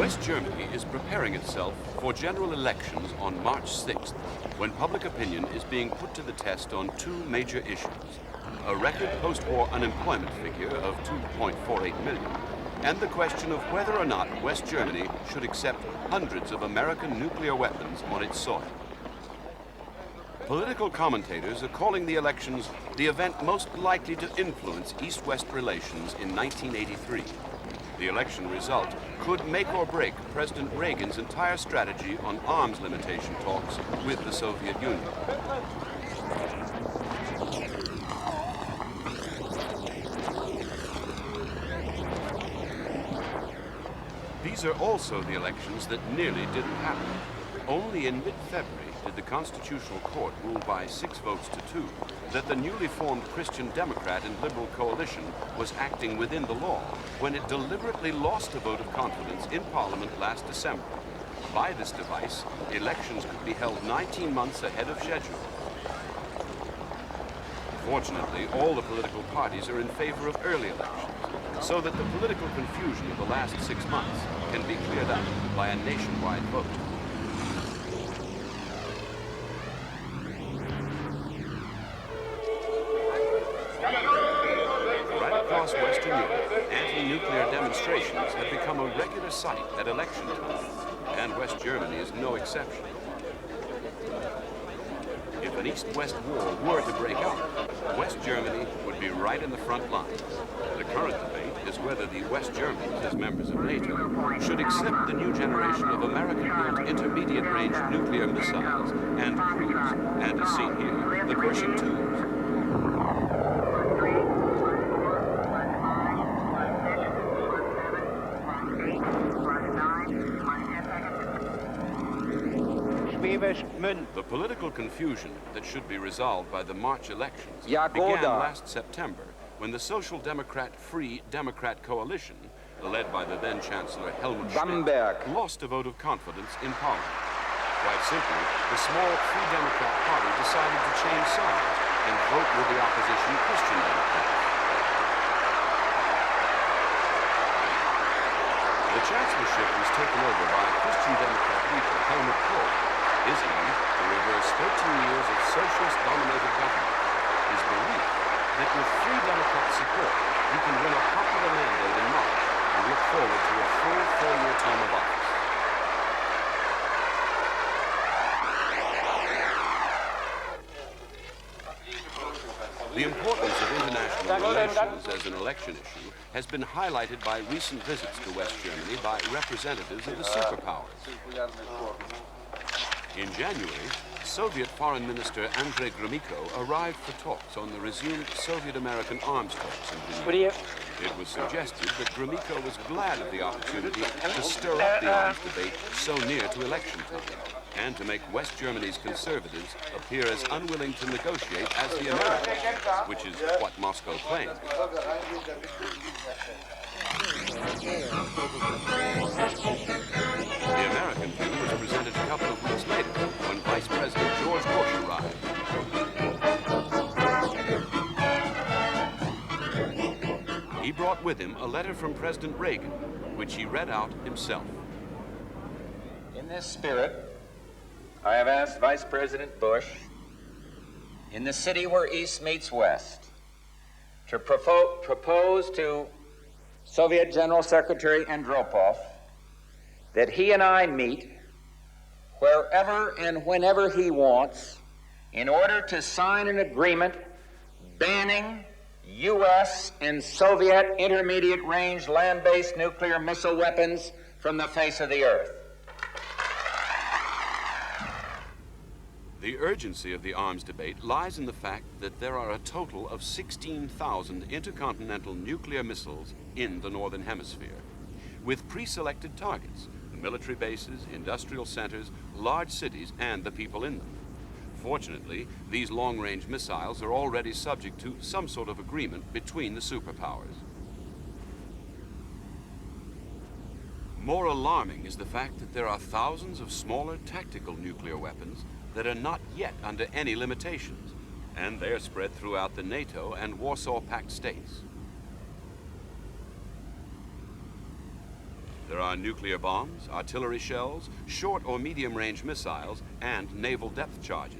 West Germany is preparing itself for general elections on March 6th, when public opinion is being put to the test on two major issues: a record post-war unemployment figure of 2.48 million, and the question of whether or not West Germany should accept hundreds of American nuclear weapons on its soil. Political commentators are calling the elections the event most likely to influence East-West relations in 1983. The election result could make or break President Reagan's entire strategy on arms limitation talks with the Soviet Union. These are also the elections that nearly didn't happen. Only in mid-February did the Constitutional Court rule by 6 votes to 2 that the newly formed Christian Democrat and Liberal coalition was acting within the law when it deliberately lost a vote of confidence in Parliament last December. By this device, elections could be held 19 months ahead of schedule. Fortunately, all the political parties are in favor of early elections, so that the political confusion of the last 6 months can be cleared up by a nationwide vote. Across Western Europe, anti-nuclear demonstrations have become a regular sight at election time, and West Germany is no exception. If an East-West war were to break out, West Germany would be right in the front line. The current debate is whether the West Germans, as members of NATO, should accept the new generation of American-built intermediate-range nuclear missiles and cruise, and as seen here, the Pershing IIs. The political confusion that should be resolved by the March elections began last September when the Social Democrat Free Democrat coalition, led by the then-Chancellor Helmut Schmidt, lost a vote of confidence in Parliament. Quite simply, the small Free Democrat Party decided to change sides and vote with the opposition Christian Democrats. The chancellorship was taken over by Christian Democrat leader Helmut Kohl. His aim to reverse 13 years of socialist-dominated government. His belief that with Free Democrat support, he can win a popular mandate in March and look forward to a full 4-year term of office. The importance of international relations as an election issue has been highlighted by recent visits to West Germany by representatives of the superpowers. In January, Soviet Foreign Minister Andrei Gromyko arrived for talks on the resumed Soviet-American arms talks in Geneva. It was suggested that Gromyko was glad of the opportunity to stir up the arms debate so near to election time, and to make West Germany's conservatives appear as unwilling to negotiate as the Americans, which is what Moscow claimed. The American view was presented a couple of weeks later when Vice President George Bush arrived. He brought with him a letter from President Reagan, which he read out himself. In this spirit, I have asked Vice President Bush, in the city where East meets West, to propose to Soviet General Secretary Andropov that he and I meet wherever and whenever he wants in order to sign an agreement banning U.S. and Soviet intermediate-range land-based nuclear missile weapons from the face of the earth. The urgency of the arms debate lies in the fact that there are a total of 16,000 intercontinental nuclear missiles in the Northern Hemisphere, with pre-selected targets: the military bases, industrial centers, large cities, and the people in them. Fortunately, these long-range missiles are already subject to some sort of agreement between the superpowers. More alarming is the fact that there are thousands of smaller tactical nuclear weapons that are not yet under any limitations, and they're spread throughout the NATO and Warsaw Pact states. There are nuclear bombs, artillery shells, short or medium-range missiles, and naval depth charges.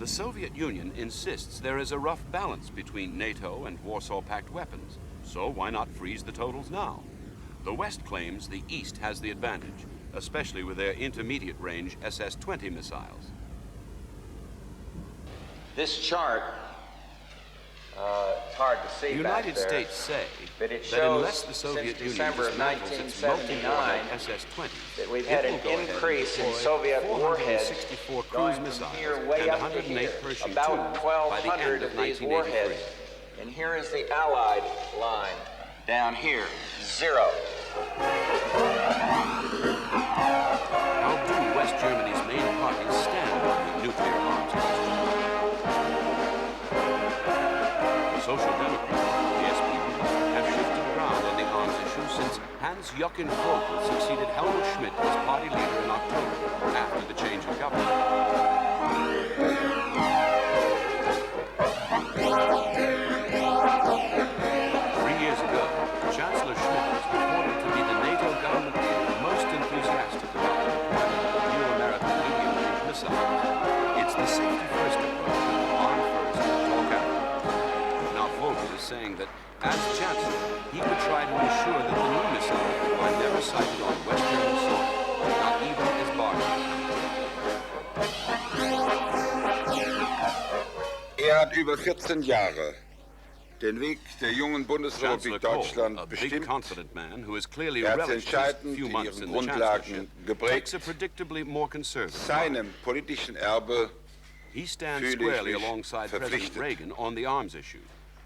The Soviet Union insists there is a rough balance between NATO and Warsaw Pact weapons, so why not freeze the totals now? The West claims the East has the advantage, especially with their intermediate-range SS-20 missiles. This chart, it's hard to see The United back there, States say but it that shows unless the Soviet since Union December of dismantles its multi-warhead 1979 SS-20s, that we've it had will an go ahead and increase in deploy Soviet warheads 464 cruise going from missiles here and way up to 108 here, Pershing about 2s by the end 1,200 of of these 1983. warheads. And here is the Allied line down here, 0. How do West Germany's main parties stand on the nuclear arms question? The Social Democrats, the SPD, have shifted ground on the arms issue since Hans-Joachim Vogel succeeded Helmut Schmidt as party leader in October, after the change of government. 3 years ago, Chancellor Schmidt was reported to be the NATO government leader most enthusiastic about the deployment of new American medium-range missiles. It's the safety-first approach and the arm first, talk after. Now Vogel is saying that, as Chancellor, he could try to ensure that the new missiles are never sighted on West German soil, not even as bargains. Hat über 14 Jahre den Weg der jungen Chancellor Bundesrepublik Kohl, Deutschland a big, bestimmt. confident man who has clearly Hat relished his entscheidend few in months ihren in the Grundlagen chancellorship, geprägt. takes a predictably more conservative Seinem politischen Erbe He stands fühle ich squarely mich alongside President verpflichtet. Reagan on the arms issue.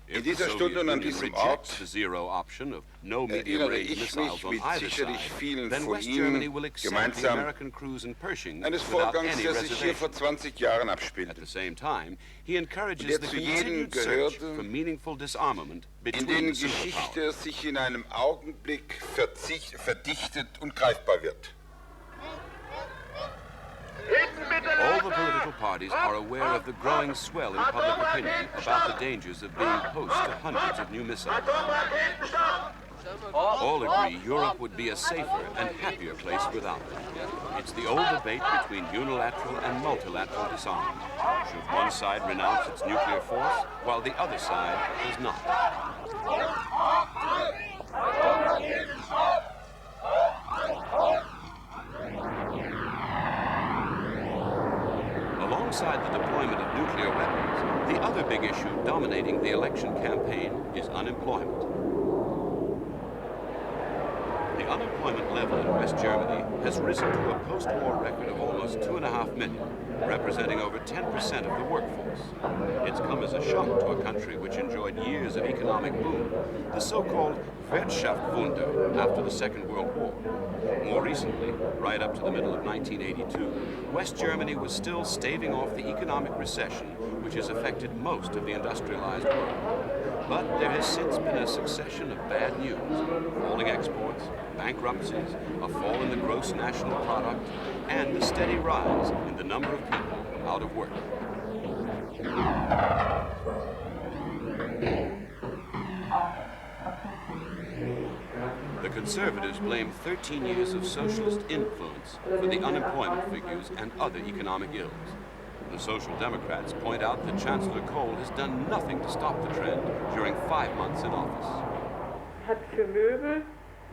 In If the dieser Soviet Stunde und an Union diesem rejects Ort the zero option of no erinnere medium-range ich missiles mich on mit either sicherlich side, vielen then von West Germany will Ihnen accept the gemeinsam American cruise and Pershing eines without Vorgangs, any der sich hier vor reservation. 20 Jahren At abspielte, the same time, he encourages der the zu jenen continued search gehörte, for meaningful disarmament in between denen the superpowers. Geschichte sich in einem Augenblick verdichtet und greifbar wird. All the political parties are aware of the growing swell in public opinion about the dangers of being host to hundreds of new missiles. All agree Europe would be a safer and happier place without them. It's the old debate between unilateral and multilateral disarmament. Should one side renounce its nuclear force while the other side does not? Alongside the deployment of nuclear weapons, the other big issue dominating the election campaign is unemployment. The unemployment level in West Germany has risen to a post-war record of almost 2.5 million, representing over 10% of the workforce. It's come as a shock to a country which enjoyed years of economic boom, the so-called Wirtschaftswunder after the Second World War. More recently, right up to the middle of 1982, West Germany was still staving off the economic recession which has affected most of the industrialized world. But there has since been a succession of bad news: falling exports, bankruptcies, a fall in the gross national product, and the steady rise in the number of people out of work. The Conservatives blame 13 years of socialist influence for the unemployment figures and other economic ills. The Social Democrats point out that Chancellor Kohl has done nothing to stop the trend during 5 months in office.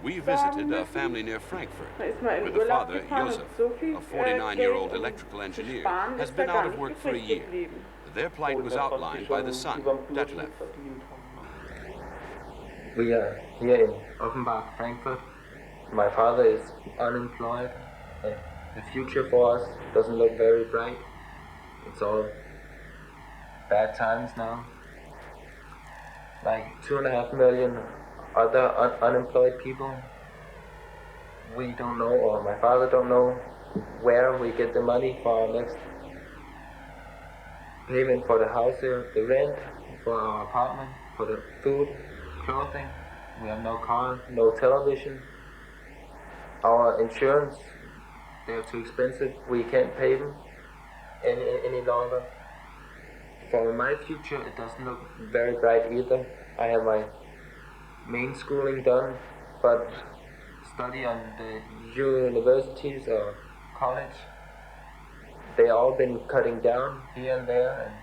We visited a family near Frankfurt, where the father, Josef, a 49-year-old electrical engineer, has been out of work for a year. Their plight was outlined by the son, Detlef. We are here in Offenbach, Frankfurt. My father is unemployed. The future for us doesn't look very bright. It's all bad times now. Like 2.5 million other unemployed people. We don't know, or my father don't know, where we get the money for our next payment for the house here, the rent, for our apartment, for the food, clothing. We have no car, no television. Our insurance, they're too expensive. We can't pay them any longer. For my future, it doesn't look very bright either. I have main schooling done, but study on the universities or college, they all been cutting down here and there, and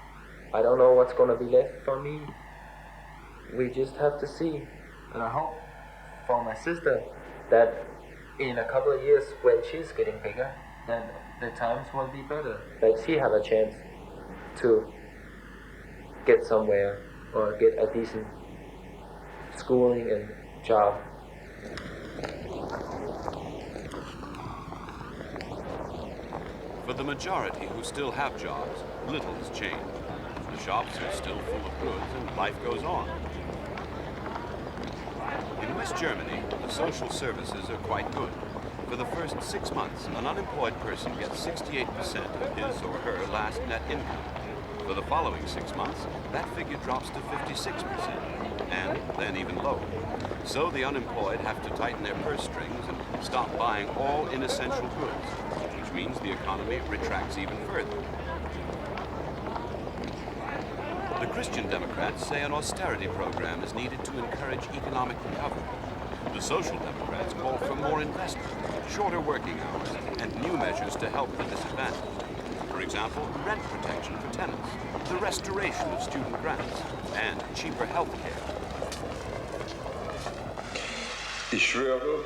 I don't know what's going to be left for me. We just have to see. And I hope for my sister that in a couple of years when she's getting bigger, that the times will be better, that she have a chance to get somewhere or get a decent schooling and job. For the majority who still have jobs, little has changed. The shops are still full of goods and life goes on. In West Germany, the social services are quite good. For the first 6 months, an unemployed person gets 68% of his or her last net income. For the following 6 months, that figure drops to 56%, and then even lower. So the unemployed have to tighten their purse strings and stop buying all inessential goods, which means the economy retracts even further. The Christian Democrats say an austerity program is needed to encourage economic recovery. The Social Democrats call for more investment, shorter working hours, and new measures to help the disadvantaged. For example, rent protection for tenants, the restoration of student grants, and cheaper health care. Ich schwöre,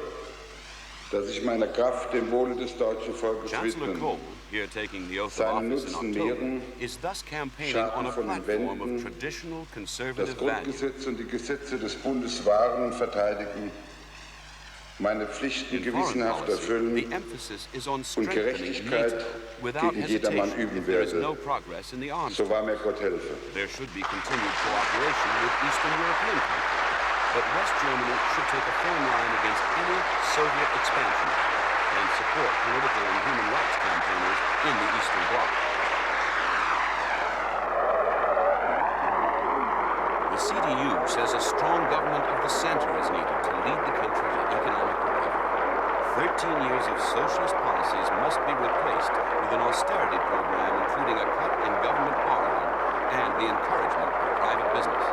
dass ich meiner Kraft dem Wohle des deutschen Volkes Chancellor widmen, Kohl, here taking the oath of seinen office in Nutzen October, mehren, is thus campaigning Schaden on a von den platform of Wänden, traditional das conservative values. Grundgesetz und die Gesetze des Bundes wahren und verteidigen, meine Pflichten In foreign gewissenhaft policy, erfüllen the emphasis is on und strengthening Gerechtigkeit NATO without gegen jedermann hesitation üben if there is werde. no progress in the arms So trade. wahr mir Gott helfe. There should be continued cooperation with Eastern European countries. But West Germany should take a firm line against any Soviet expansion and support political and human rights campaigners in the Eastern Bloc. The CDU says a strong government of the center is needed to lead the country to economic recovery. 13 years of socialist policies must be replaced with an austerity program including a cut in government borrowing and the encouragement of private business.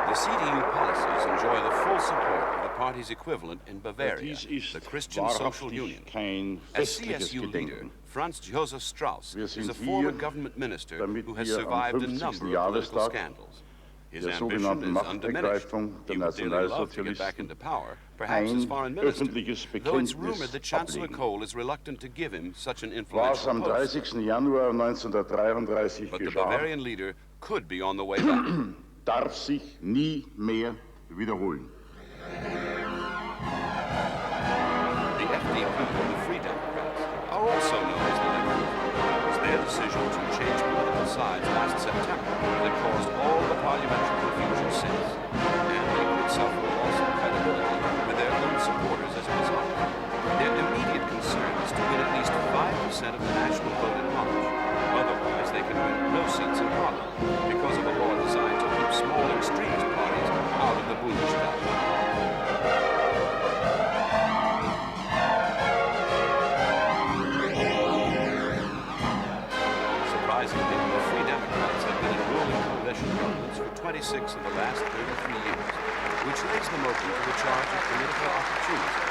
The CDU policies enjoy the full support of the party's equivalent in Bavaria, the Christian Social Union. As CSU leader, Franz Josef Strauss is a former government minister who has survived a number of political scandals. His ambition is undiminished. He would dearly love to get back into power, perhaps as foreign minister, though it's rumored that Chancellor Kohl is reluctant to give him such an influential am post. 30. Januar 1933 But the geschah, Bavarian leader could be on the way back. darf sich nie mehr wiederholen. The FDP, the Free Democrats, are also known as the Liberals. It was their decision to change political sides last September that caused all the parliamentary confusion since, and they could suffer a loss of credibility with their own supporters as a result. Their immediate concern is to win at least 5% of the national vote in March. Otherwise, they can win no seats in Parliament because of a law designed to keep small extremist parties out of the Bundestag. Surprisingly, the Free Democrats have been in ruling coalition governments for 26 of the last 33 years, which lays them open to the charge of political opportunism.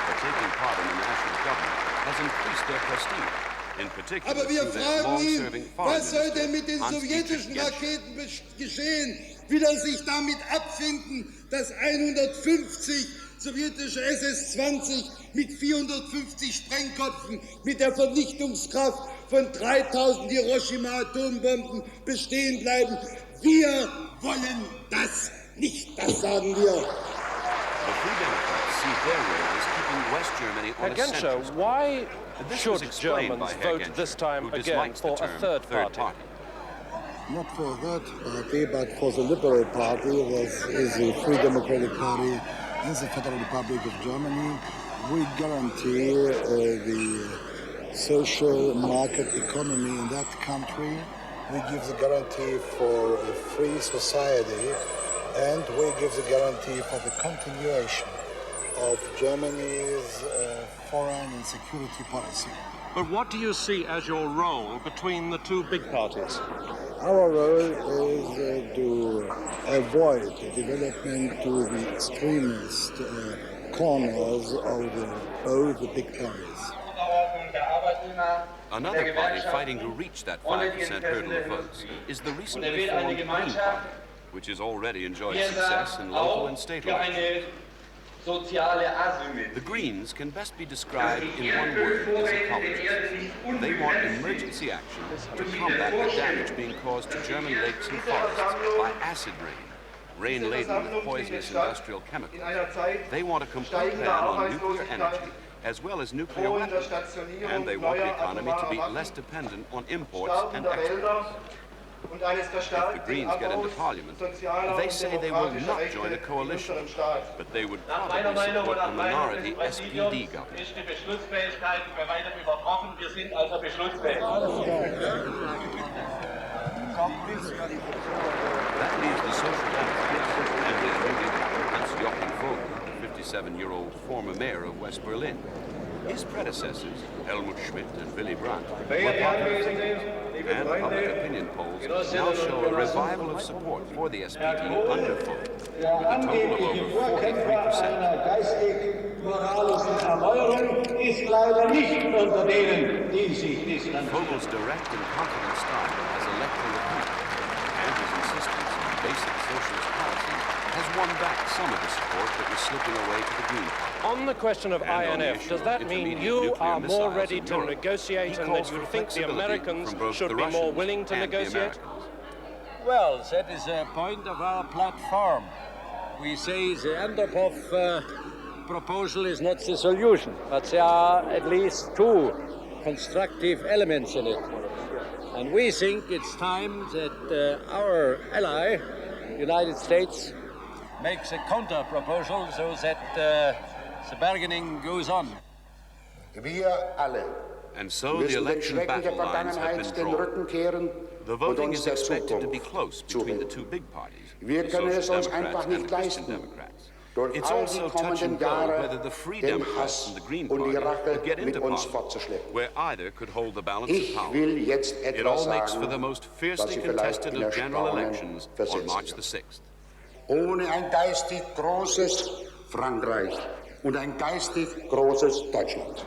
But taking part in the national government has increased their prestige, in particular Aber wir through their fragen long-serving ihn, foreign was soll denn mit minister, den HANS-DIETRICH sowjetischen Raketen geschehen? Will er sich damit abfinden, dass 150 sowjetische SS-20 mit 450 Sprengköpfen mit der Vernichtungskraft von 3000 Hiroshima-Atombomben bestehen bleiben? Wir wollen das nicht, das sagen wir. The Free Democrats see their role as keeping West Germany on Herr a Genscher, centrist. why This was should explained Germans by Herr vote Genscher, this time who again dislikes the for a term third party? Not for a third party, but for the Liberal Party, that is the Free Democratic Party in the Federal Republic of Germany. We guarantee the social market economy in that country. We give the guarantee for a free society, and we give the guarantee for the continuation of Germany's foreign and security policy. But what do you see as your role between the two big parties? Our role is to avoid the development to the extremist corners of both the big parties. Another party fighting to reach that 5% hurdle of votes is the recently formed Green Party, which has already enjoyed success in local and state elections. The Greens can best be described in one word as ecologists. They want emergency action to combat the damage being caused to German lakes and forests by acid rain laden with poisonous industrial chemicals. They want a complete ban on nuclear energy as well as nuclear weapons, and they want the economy to be less dependent on imports and exports. If the Greens get into Parliament, they say they will not join a coalition, but they would probably support a minority SPD government. That leaves the Social Democrats and their newly Hans-Joachim Vogel, the 57-year-old former mayor of West Berlin. His predecessors, Helmut Schmidt and Willy Brandt, were popular figures, and public opinion polls now show a revival of support for the SPD under Vogel, with a total of over 43%. Vogel's direct and confident style has electoral appeal, and his insistence on basic socialist policy has won back some of the support that was slipping away to the Green Party. On the question of INF, does that mean you are more ready to negotiate and that you think the Americans should be more willing to negotiate? Well, that is a point of our platform. We say the Andropov proposal is not the solution, but there are at least two constructive elements in it. And we think it's time that our ally, the United States, makes a counter-proposal so that the bargaining goes on. And so the election battle lines have been drawn. The voting is expected to be close between the two big parties, the Social Democrats and the Christian Democrats. It's also touch and go whether the Free Democrats and the Green Party could get into Parliament, where either could hold the balance of power. It all makes for the most fiercely contested of general elections on March the 6th. Ohne ein geistig großes Frankreich und ein geistig großes Deutschland.